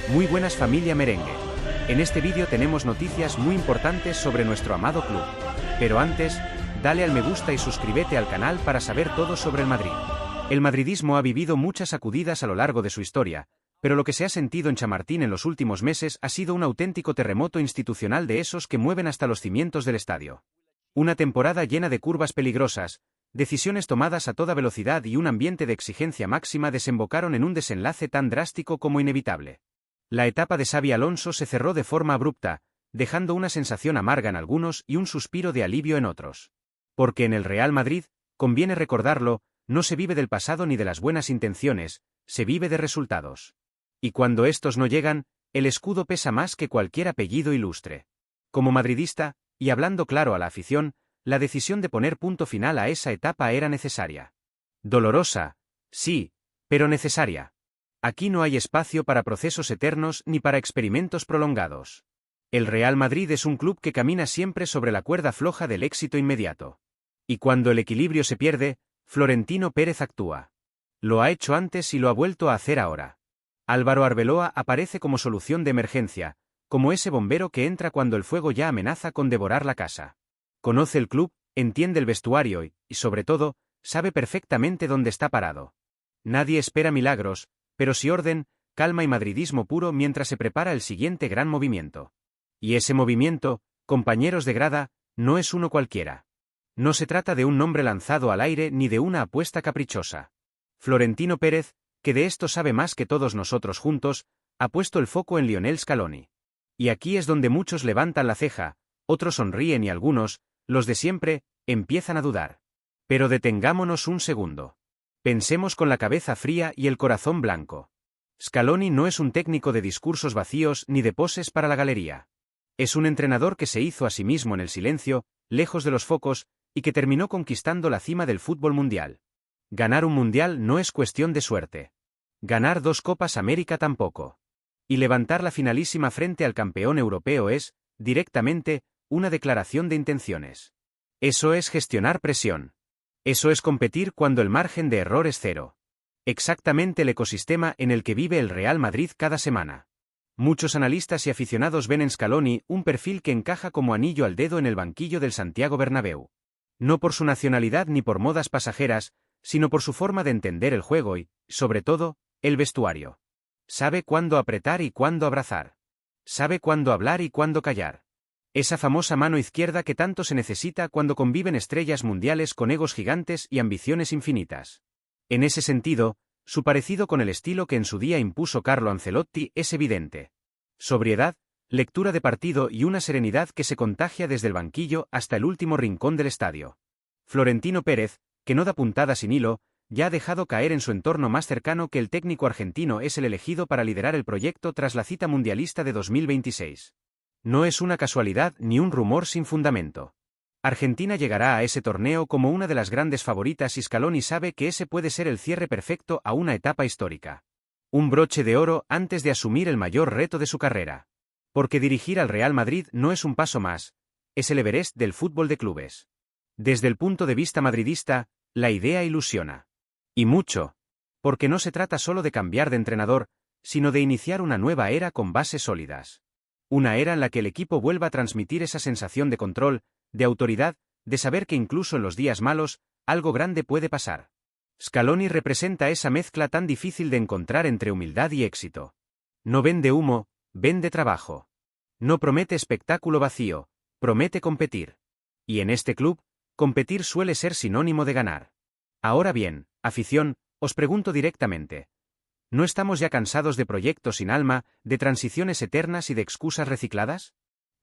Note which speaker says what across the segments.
Speaker 1: Muy buenas familia merengue. En este vídeo tenemos noticias muy importantes sobre nuestro amado club. Pero antes, dale al me gusta y suscríbete al canal para saber todo sobre el Madrid. El madridismo ha vivido muchas sacudidas a lo largo de su historia, pero lo que se ha sentido en Chamartín en los últimos meses ha sido un auténtico terremoto institucional de esos que mueven hasta los cimientos del estadio. Una temporada llena de curvas peligrosas, decisiones tomadas a toda velocidad y un ambiente de exigencia máxima desembocaron en un desenlace tan drástico como inevitable. La etapa de Xabi Alonso se cerró de forma abrupta, dejando una sensación amarga en algunos y un suspiro de alivio en otros. Porque en el Real Madrid, conviene recordarlo, no se vive del pasado ni de las buenas intenciones, se vive de resultados. Y cuando estos no llegan, el escudo pesa más que cualquier apellido ilustre. Como madridista, y hablando claro a la afición, la decisión de poner punto final a esa etapa era necesaria. Dolorosa, sí, pero necesaria. Aquí no hay espacio para procesos eternos ni para experimentos prolongados. El Real Madrid es un club que camina siempre sobre la cuerda floja del éxito inmediato. Y cuando el equilibrio se pierde, Florentino Pérez actúa. Lo ha hecho antes y lo ha vuelto a hacer ahora. Álvaro Arbeloa aparece como solución de emergencia, como ese bombero que entra cuando el fuego ya amenaza con devorar la casa. Conoce el club, entiende el vestuario y, sobre todo, sabe perfectamente dónde está parado. Nadie espera milagros, pero sí orden, calma y madridismo puro mientras se prepara el siguiente gran movimiento. Y ese movimiento, compañeros de grada, no es uno cualquiera. No se trata de un nombre lanzado al aire ni de una apuesta caprichosa. Florentino Pérez, que de esto sabe más que todos nosotros juntos, ha puesto el foco en Lionel Scaloni. Y aquí es donde muchos levantan la ceja, otros sonríen y algunos, los de siempre, empiezan a dudar. Pero detengámonos un segundo. Pensemos con la cabeza fría y el corazón blanco. Scaloni no es un técnico de discursos vacíos ni de poses para la galería. Es un entrenador que se hizo a sí mismo en el silencio, lejos de los focos, y que terminó conquistando la cima del fútbol mundial. Ganar un mundial no es cuestión de suerte. Ganar 2 Copas América tampoco. Y levantar la finalísima frente al campeón europeo es, directamente, una declaración de intenciones. Eso es gestionar presión. Eso es competir cuando el margen de error es cero. Exactamente el ecosistema en el que vive el Real Madrid cada semana. Muchos analistas y aficionados ven en Scaloni un perfil que encaja como anillo al dedo en el banquillo del Santiago Bernabéu. No por su nacionalidad ni por modas pasajeras, sino por su forma de entender el juego y, sobre todo, el vestuario. Sabe cuándo apretar y cuándo abrazar. Sabe cuándo hablar y cuándo callar. Esa famosa mano izquierda que tanto se necesita cuando conviven estrellas mundiales con egos gigantes y ambiciones infinitas. En ese sentido, su parecido con el estilo que en su día impuso Carlo Ancelotti es evidente. Sobriedad, lectura de partido y una serenidad que se contagia desde el banquillo hasta el último rincón del estadio. Florentino Pérez, que no da puntada sin hilo, ya ha dejado caer en su entorno más cercano que el técnico argentino es el elegido para liderar el proyecto tras la cita mundialista de 2026. No es una casualidad ni un rumor sin fundamento. Argentina llegará a ese torneo como una de las grandes favoritas y Scaloni sabe que ese puede ser el cierre perfecto a una etapa histórica. Un broche de oro antes de asumir el mayor reto de su carrera. Porque dirigir al Real Madrid no es un paso más, es el Everest del fútbol de clubes. Desde el punto de vista madridista, la idea ilusiona. Y mucho. Porque no se trata solo de cambiar de entrenador, sino de iniciar una nueva era con bases sólidas. Una era en la que el equipo vuelva a transmitir esa sensación de control, de autoridad, de saber que incluso en los días malos, algo grande puede pasar. Scaloni representa esa mezcla tan difícil de encontrar entre humildad y éxito. No vende humo, vende trabajo. No promete espectáculo vacío, promete competir. Y en este club, competir suele ser sinónimo de ganar. Ahora bien, afición, os pregunto directamente. ¿No estamos ya cansados de proyectos sin alma, de transiciones eternas y de excusas recicladas?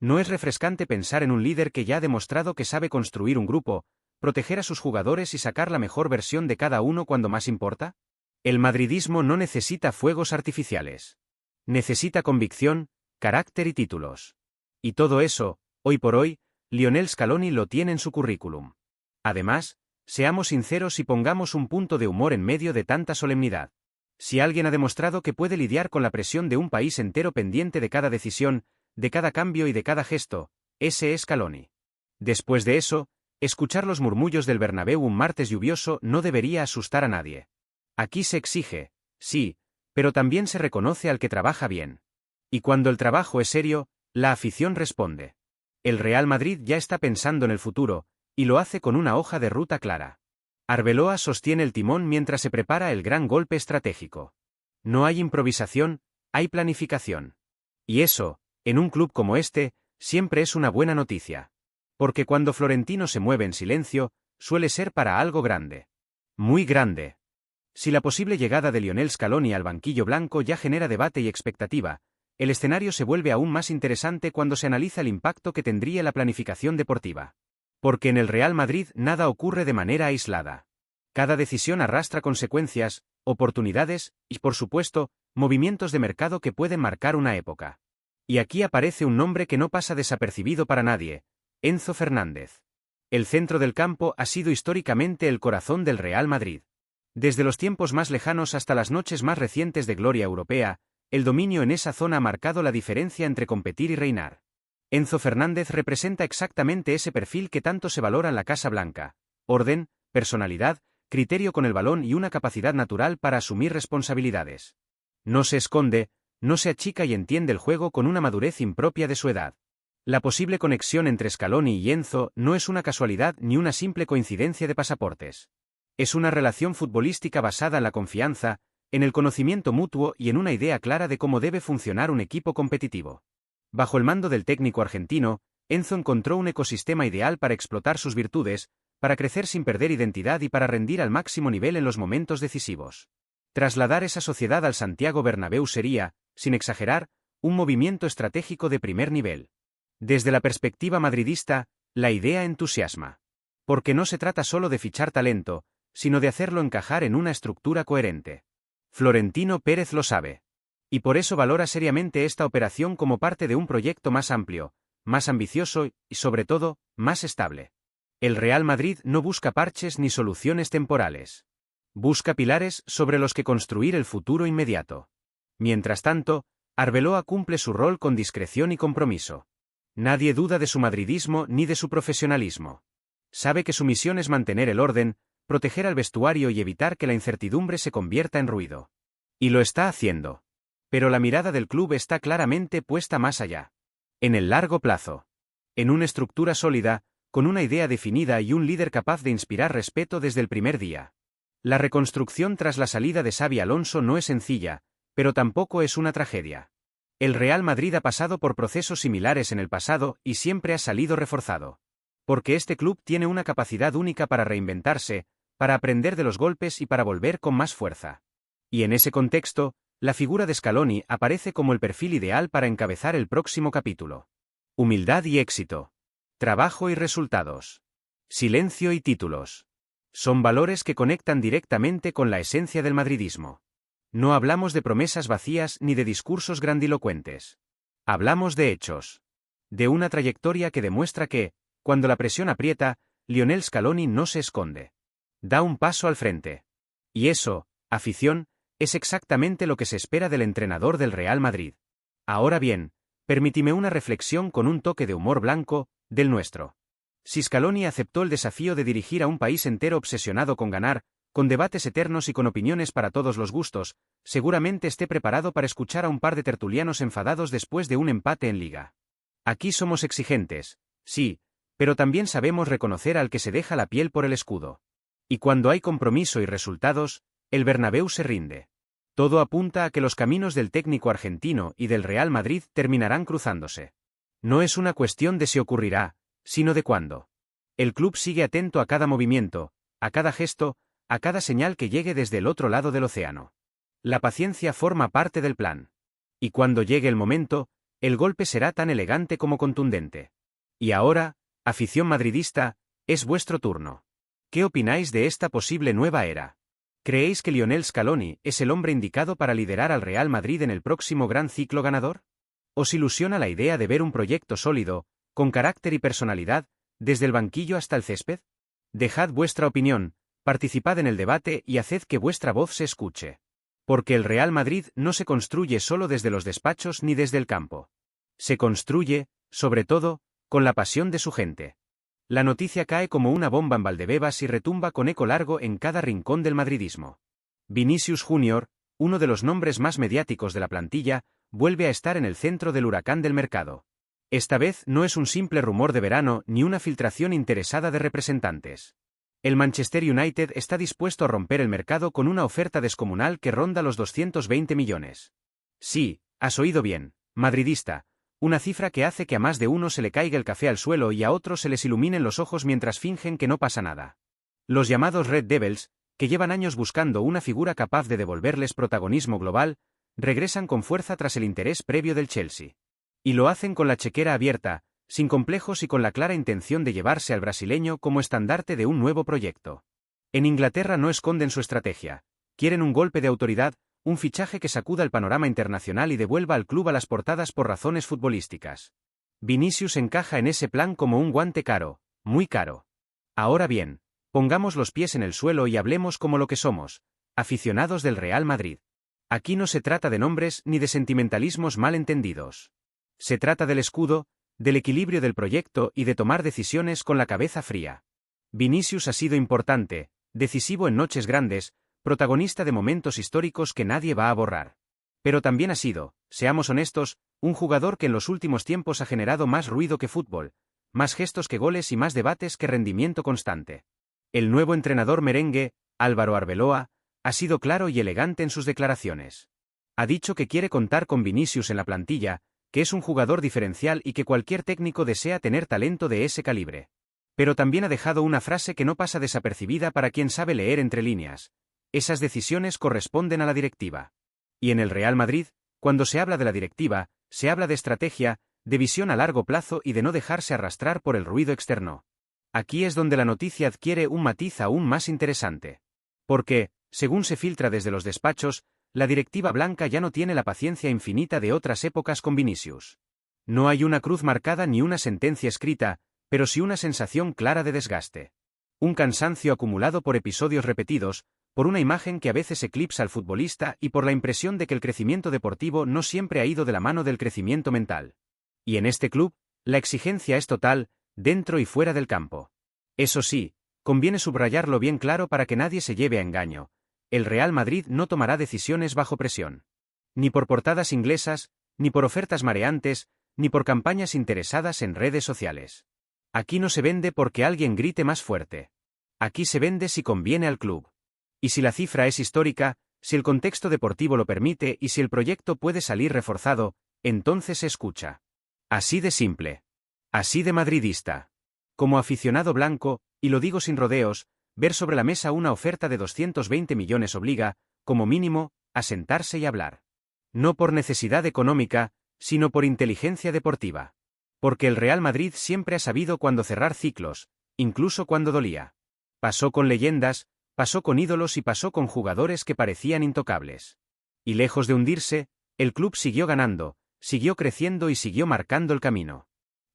Speaker 1: ¿No es refrescante pensar en un líder que ya ha demostrado que sabe construir un grupo, proteger a sus jugadores y sacar la mejor versión de cada uno cuando más importa? El madridismo no necesita fuegos artificiales. Necesita convicción, carácter y títulos. Y todo eso, hoy por hoy, Lionel Scaloni lo tiene en su currículum. Además, seamos sinceros y pongamos un punto de humor en medio de tanta solemnidad. Si alguien ha demostrado que puede lidiar con la presión de un país entero pendiente de cada decisión, de cada cambio y de cada gesto, ese es Scaloni. Después de eso, escuchar los murmullos del Bernabéu un martes lluvioso no debería asustar a nadie. Aquí se exige, sí, pero también se reconoce al que trabaja bien. Y cuando el trabajo es serio, la afición responde. El Real Madrid ya está pensando en el futuro, y lo hace con una hoja de ruta clara. Arbeloa sostiene el timón mientras se prepara el gran golpe estratégico. No hay improvisación, hay planificación. Y eso, en un club como este, siempre es una buena noticia. Porque cuando Florentino se mueve en silencio, suele ser para algo grande. Muy grande. Si la posible llegada de Lionel Scaloni al banquillo blanco ya genera debate y expectativa, el escenario se vuelve aún más interesante cuando se analiza el impacto que tendría la planificación deportiva. Porque en el Real Madrid nada ocurre de manera aislada. Cada decisión arrastra consecuencias, oportunidades y, por supuesto, movimientos de mercado que pueden marcar una época. Y aquí aparece un nombre que no pasa desapercibido para nadie: Enzo Fernández. El centro del campo ha sido históricamente el corazón del Real Madrid. Desde los tiempos más lejanos hasta las noches más recientes de gloria europea, el dominio en esa zona ha marcado la diferencia entre competir y reinar. Enzo Fernández representa exactamente ese perfil que tanto se valora en la Casa Blanca: orden, personalidad, criterio con el balón y una capacidad natural para asumir responsabilidades. No se esconde, no se achica y entiende el juego con una madurez impropia de su edad. La posible conexión entre Scaloni y Enzo no es una casualidad ni una simple coincidencia de pasaportes. Es una relación futbolística basada en la confianza, en el conocimiento mutuo y en una idea clara de cómo debe funcionar un equipo competitivo. Bajo el mando del técnico argentino, Enzo encontró un ecosistema ideal para explotar sus virtudes, para crecer sin perder identidad y para rendir al máximo nivel en los momentos decisivos. Trasladar esa sociedad al Santiago Bernabéu sería, sin exagerar, un movimiento estratégico de primer nivel. Desde la perspectiva madridista, la idea entusiasma. Porque no se trata solo de fichar talento, sino de hacerlo encajar en una estructura coherente. Florentino Pérez lo sabe. Y por eso valora seriamente esta operación como parte de un proyecto más amplio, más ambicioso y, sobre todo, más estable. El Real Madrid no busca parches ni soluciones temporales. Busca pilares sobre los que construir el futuro inmediato. Mientras tanto, Arbeloa cumple su rol con discreción y compromiso. Nadie duda de su madridismo ni de su profesionalismo. Sabe que su misión es mantener el orden, proteger al vestuario y evitar que la incertidumbre se convierta en ruido. Y lo está haciendo. Pero la mirada del club está claramente puesta más allá. En el largo plazo. En una estructura sólida, con una idea definida y un líder capaz de inspirar respeto desde el primer día. La reconstrucción tras la salida de Xabi Alonso no es sencilla, pero tampoco es una tragedia. El Real Madrid ha pasado por procesos similares en el pasado y siempre ha salido reforzado. Porque este club tiene una capacidad única para reinventarse, para aprender de los golpes y para volver con más fuerza. Y en ese contexto, la figura de Scaloni aparece como el perfil ideal para encabezar el próximo capítulo. Humildad y éxito. Trabajo y resultados. Silencio y títulos. Son valores que conectan directamente con la esencia del madridismo. No hablamos de promesas vacías ni de discursos grandilocuentes. Hablamos de hechos. De una trayectoria que demuestra que, cuando la presión aprieta, Lionel Scaloni no se esconde. Da un paso al frente. Y eso, afición, es exactamente lo que se espera del entrenador del Real Madrid. Ahora bien, permíteme una reflexión con un toque de humor blanco, del nuestro. Si Scaloni aceptó el desafío de dirigir a un país entero obsesionado con ganar, con debates eternos y con opiniones para todos los gustos, seguramente esté preparado para escuchar a un par de tertulianos enfadados después de un empate en Liga. Aquí somos exigentes, sí, pero también sabemos reconocer al que se deja la piel por el escudo. Y cuando hay compromiso y resultados, el Bernabéu se rinde. Todo apunta a que los caminos del técnico argentino y del Real Madrid terminarán cruzándose. No es una cuestión de si ocurrirá, sino de cuándo. El club sigue atento a cada movimiento, a cada gesto, a cada señal que llegue desde el otro lado del océano. La paciencia forma parte del plan. Y cuando llegue el momento, el golpe será tan elegante como contundente. Y ahora, afición madridista, es vuestro turno. ¿Qué opináis de esta posible nueva era? ¿Creéis que Lionel Scaloni es el hombre indicado para liderar al Real Madrid en el próximo gran ciclo ganador? ¿Os ilusiona la idea de ver un proyecto sólido, con carácter y personalidad, desde el banquillo hasta el césped? Dejad vuestra opinión, participad en el debate y haced que vuestra voz se escuche. Porque el Real Madrid no se construye solo desde los despachos ni desde el campo. Se construye, sobre todo, con la pasión de su gente. La noticia cae como una bomba en Valdebebas y retumba con eco largo en cada rincón del madridismo. Vinicius Junior, uno de los nombres más mediáticos de la plantilla, vuelve a estar en el centro del huracán del mercado. Esta vez no es un simple rumor de verano ni una filtración interesada de representantes. El Manchester United está dispuesto a romper el mercado con una oferta descomunal que ronda los 220 millones. Sí, has oído bien, madridista, una cifra que hace que a más de uno se le caiga el café al suelo y a otros se les iluminen los ojos mientras fingen que no pasa nada. Los llamados Red Devils, que llevan años buscando una figura capaz de devolverles protagonismo global, regresan con fuerza tras el interés previo del Chelsea. Y lo hacen con la chequera abierta, sin complejos y con la clara intención de llevarse al brasileño como estandarte de un nuevo proyecto. En Inglaterra no esconden su estrategia. Quieren un golpe de autoridad, un fichaje que sacuda el panorama internacional y devuelva al club a las portadas por razones futbolísticas. Vinicius encaja en ese plan como un guante caro, muy caro. Ahora bien, pongamos los pies en el suelo y hablemos como lo que somos, aficionados del Real Madrid. Aquí no se trata de nombres ni de sentimentalismos mal entendidos. Se trata del escudo, del equilibrio del proyecto y de tomar decisiones con la cabeza fría. Vinicius ha sido importante, decisivo en noches grandes, protagonista de momentos históricos que nadie va a borrar. Pero también ha sido, seamos honestos, un jugador que en los últimos tiempos ha generado más ruido que fútbol, más gestos que goles y más debates que rendimiento constante. El nuevo entrenador merengue, Álvaro Arbeloa, ha sido claro y elegante en sus declaraciones. Ha dicho que quiere contar con Vinicius en la plantilla, que es un jugador diferencial y que cualquier técnico desea tener talento de ese calibre. Pero también ha dejado una frase que no pasa desapercibida para quien sabe leer entre líneas. Esas decisiones corresponden a la directiva. Y en el Real Madrid, cuando se habla de la directiva, se habla de estrategia, de visión a largo plazo y de no dejarse arrastrar por el ruido externo. Aquí es donde la noticia adquiere un matiz aún más interesante. Porque, según se filtra desde los despachos, la directiva blanca ya no tiene la paciencia infinita de otras épocas con Vinicius. No hay una cruz marcada ni una sentencia escrita, pero sí una sensación clara de desgaste. Un cansancio acumulado por episodios repetidos, por una imagen que a veces eclipsa al futbolista y por la impresión de que el crecimiento deportivo no siempre ha ido de la mano del crecimiento mental. Y en este club, la exigencia es total, dentro y fuera del campo. Eso sí, conviene subrayarlo bien claro para que nadie se lleve a engaño. El Real Madrid no tomará decisiones bajo presión. Ni por portadas inglesas, ni por ofertas mareantes, ni por campañas interesadas en redes sociales. Aquí no se vende porque alguien grite más fuerte. Aquí se vende si conviene al club. Y si la cifra es histórica, si el contexto deportivo lo permite y si el proyecto puede salir reforzado, entonces se escucha. Así de simple. Así de madridista. Como aficionado blanco, y lo digo sin rodeos, ver sobre la mesa una oferta de 220 millones obliga, como mínimo, a sentarse y hablar. No por necesidad económica, sino por inteligencia deportiva. Porque el Real Madrid siempre ha sabido cuándo cerrar ciclos, incluso cuando dolía. Pasó con leyendas, pasó con ídolos y pasó con jugadores que parecían intocables. Y lejos de hundirse, el club siguió ganando, siguió creciendo y siguió marcando el camino.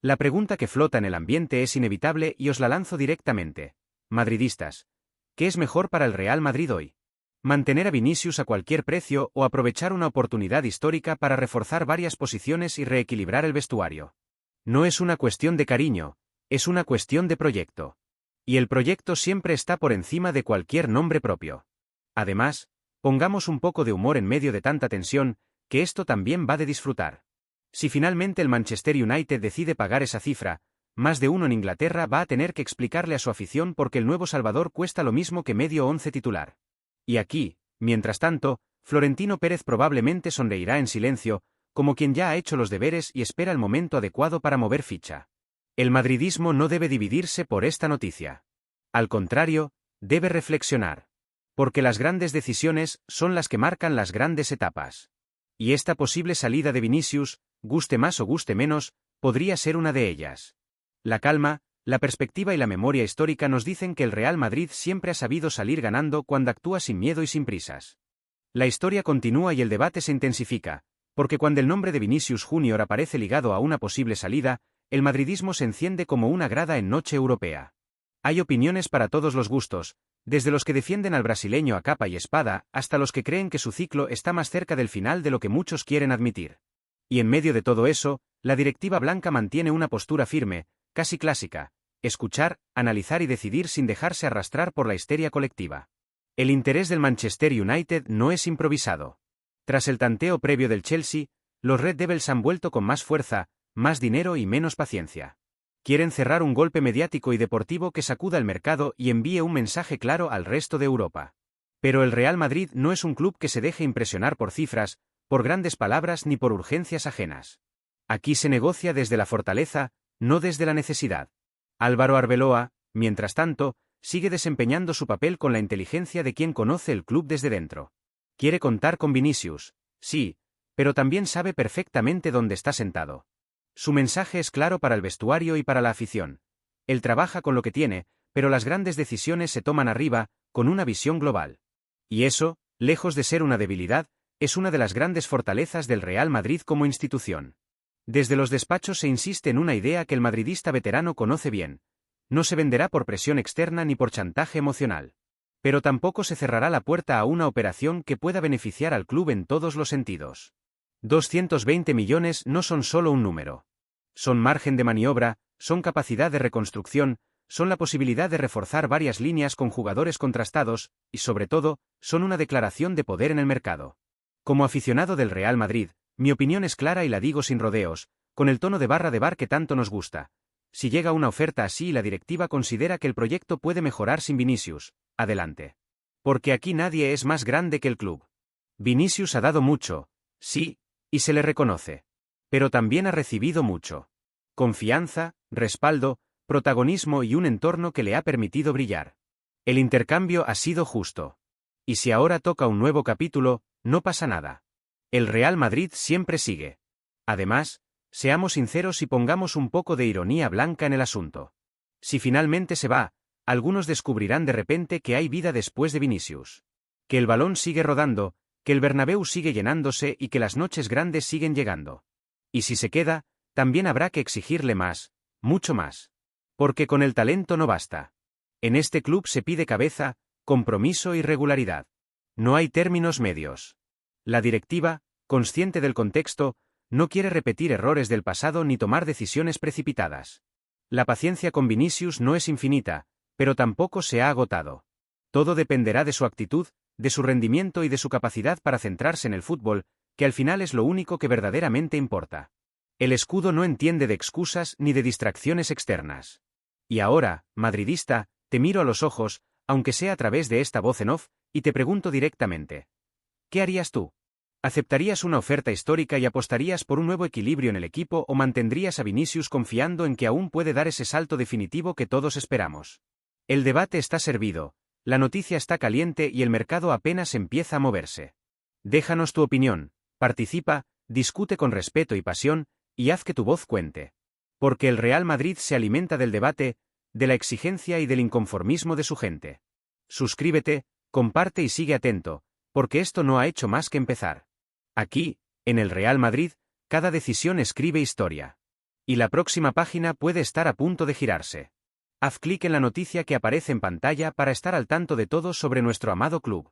Speaker 1: La pregunta que flota en el ambiente es inevitable y os la lanzo directamente. Madridistas, ¿qué es mejor para el Real Madrid hoy? ¿Mantener a Vinicius a cualquier precio o aprovechar una oportunidad histórica para reforzar varias posiciones y reequilibrar el vestuario? No es una cuestión de cariño, es una cuestión de proyecto. Y el proyecto siempre está por encima de cualquier nombre propio. Además, pongamos un poco de humor en medio de tanta tensión, que esto también va de disfrutar. Si finalmente el Manchester United decide pagar esa cifra, más de uno en Inglaterra va a tener que explicarle a su afición por qué el nuevo Salvador cuesta lo mismo que medio once titular. Y aquí, mientras tanto, Florentino Pérez probablemente sonreirá en silencio, como quien ya ha hecho los deberes y espera el momento adecuado para mover ficha. El madridismo no debe dividirse por esta noticia. Al contrario, debe reflexionar. Porque las grandes decisiones son las que marcan las grandes etapas. Y esta posible salida de Vinicius, guste más o guste menos, podría ser una de ellas. La calma, la perspectiva y la memoria histórica nos dicen que el Real Madrid siempre ha sabido salir ganando cuando actúa sin miedo y sin prisas. La historia continúa y el debate se intensifica, porque cuando el nombre de Vinicius Junior aparece ligado a una posible salida, el madridismo se enciende como una grada en noche europea. Hay opiniones para todos los gustos, desde los que defienden al brasileño a capa y espada hasta los que creen que su ciclo está más cerca del final de lo que muchos quieren admitir. Y en medio de todo eso, la directiva blanca mantiene una postura firme, casi clásica: escuchar, analizar y decidir sin dejarse arrastrar por la histeria colectiva. El interés del Manchester United no es improvisado. Tras el tanteo previo del Chelsea, los Red Devils han vuelto con más fuerza, más dinero y menos paciencia. Quieren cerrar un golpe mediático y deportivo que sacuda el mercado y envíe un mensaje claro al resto de Europa. Pero el Real Madrid no es un club que se deje impresionar por cifras, por grandes palabras ni por urgencias ajenas. Aquí se negocia desde la fortaleza, no desde la necesidad. Álvaro Arbeloa, mientras tanto, sigue desempeñando su papel con la inteligencia de quien conoce el club desde dentro. Quiere contar con Vinicius, sí, pero también sabe perfectamente dónde está sentado. Su mensaje es claro para el vestuario y para la afición. Él trabaja con lo que tiene, pero las grandes decisiones se toman arriba, con una visión global. Y eso, lejos de ser una debilidad, es una de las grandes fortalezas del Real Madrid como institución. Desde los despachos se insiste en una idea que el madridista veterano conoce bien. No se venderá por presión externa ni por chantaje emocional. Pero tampoco se cerrará la puerta a una operación que pueda beneficiar al club en todos los sentidos. 220 millones no son solo un número. Son margen de maniobra, son capacidad de reconstrucción, son la posibilidad de reforzar varias líneas con jugadores contrastados, y sobre todo, son una declaración de poder en el mercado. Como aficionado del Real Madrid, mi opinión es clara y la digo sin rodeos, con el tono de barra de bar que tanto nos gusta. Si llega una oferta así y la directiva considera que el proyecto puede mejorar sin Vinicius, adelante. Porque aquí nadie es más grande que el club. Vinicius ha dado mucho, sí, y se le reconoce. Pero también ha recibido mucho. Confianza, respaldo, protagonismo y un entorno que le ha permitido brillar. El intercambio ha sido justo. Y si ahora toca un nuevo capítulo, no pasa nada. El Real Madrid siempre sigue. Además, seamos sinceros y pongamos un poco de ironía blanca en el asunto. Si finalmente se va, algunos descubrirán de repente que hay vida después de Vinicius. Que el balón sigue rodando, que el Bernabéu sigue llenándose y que las noches grandes siguen llegando. Y si se queda, también habrá que exigirle más, mucho más. Porque con el talento no basta. En este club se pide cabeza, compromiso y regularidad. No hay términos medios. La directiva, consciente del contexto, no quiere repetir errores del pasado ni tomar decisiones precipitadas. La paciencia con Vinicius no es infinita, pero tampoco se ha agotado. Todo dependerá de su actitud, de su rendimiento y de su capacidad para centrarse en el fútbol, que al final es lo único que verdaderamente importa. El escudo no entiende de excusas ni de distracciones externas. Y ahora, madridista, te miro a los ojos, aunque sea a través de esta voz en off, y te pregunto directamente. ¿Qué harías tú? ¿Aceptarías una oferta histórica y apostarías por un nuevo equilibrio en el equipo o mantendrías a Vinicius confiando en que aún puede dar ese salto definitivo que todos esperamos? El debate está servido, la noticia está caliente y el mercado apenas empieza a moverse. Déjanos tu opinión, participa, discute con respeto y pasión, y haz que tu voz cuente. Porque el Real Madrid se alimenta del debate, de la exigencia y del inconformismo de su gente. Suscríbete, comparte y sigue atento, porque esto no ha hecho más que empezar. Aquí, en el Real Madrid, cada decisión escribe historia. Y la próxima página puede estar a punto de girarse. Haz clic en la noticia que aparece en pantalla para estar al tanto de todo sobre nuestro amado club.